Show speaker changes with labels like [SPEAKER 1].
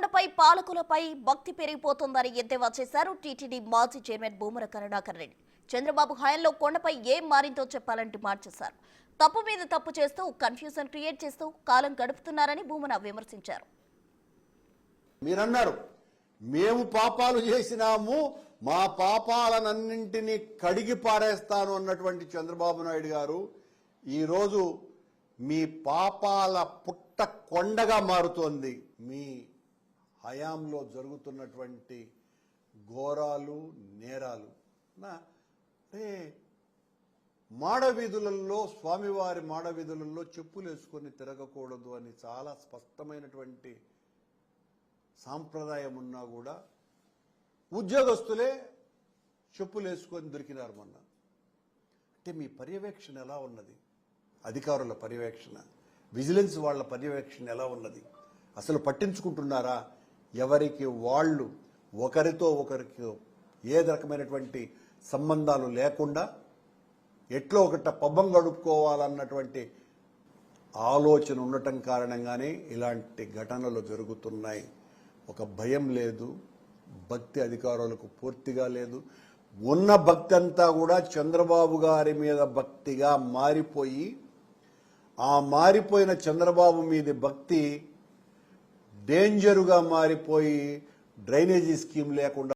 [SPEAKER 1] కొండపై పాలకులపై భక్తి పెరిగిపోతుందని ఎద్దేవా చేశారు టీటీడీ మాజీ చైర్మన్ భూమన కరుణాకర్ రెడ్డి. చంద్రబాబు హయాంలో కొండపై ఏం మారిందో చెప్పాలంటూ మార్చేశారు. తప్పు మీద తప్పు చేస్తూ కన్ఫ్యూజన్ క్రియేట్ చేస్తూ కాలం గడుపుతున్నారని భూమన విమర్శించారు.
[SPEAKER 2] మీరన్నారు మేము పాపాలు చేసినాము, మా పాపాలనన్నింటినీ కడిగి పారేస్తాను అన్నటువంటి చంద్రబాబు నాయుడు గారు ఈరోజు మీ పాపాల పుట్ట కొండగా మారుతోంది. మీ హయాంలో జరుగుతున్నటువంటి ఘోరాలు నేరాలు మాడవీధులలో స్వామివారి మాడవీధులలో చెప్పులు వేసుకొని తిరగకూడదు అని చాలా స్పష్టమైనటువంటి సాంప్రదాయం ఉన్నా కూడా ఉద్యోగస్తులే చెప్పులు వేసుకొని దొరికినారు మొన్న. అంటే మీ పర్యవేక్షణ ఎలా ఉన్నది? అధికారుల పర్యవేక్షణ, విజిలెన్స్ వాళ్ళ పర్యవేక్షణ ఎలా ఉన్నది? అసలు పట్టించుకుంటున్నారా? ఎవరికి వాళ్ళు ఒకరితో ఒకరికి ఏ రకమైనటువంటి సంబంధాలు లేకుండా ఎట్లో ఒకట పబ్బం గడుపుకోవాలన్నటువంటి ఆలోచన ఉండటం కారణంగానే ఇలాంటి ఘటనలు జరుగుతున్నాయి. ఒక భయం లేదు, భక్తి అధికారులకు పూర్తిగా లేదు. ఉన్న భక్తి అంతా కూడా చంద్రబాబు గారి మీద భక్తిగా మారిపోయి, ఆ మారిపోయిన చంద్రబాబు మీద భక్తి డేంజరుగా మారిపోయి డ్రైనేజీ స్కీమ్ లేకుండా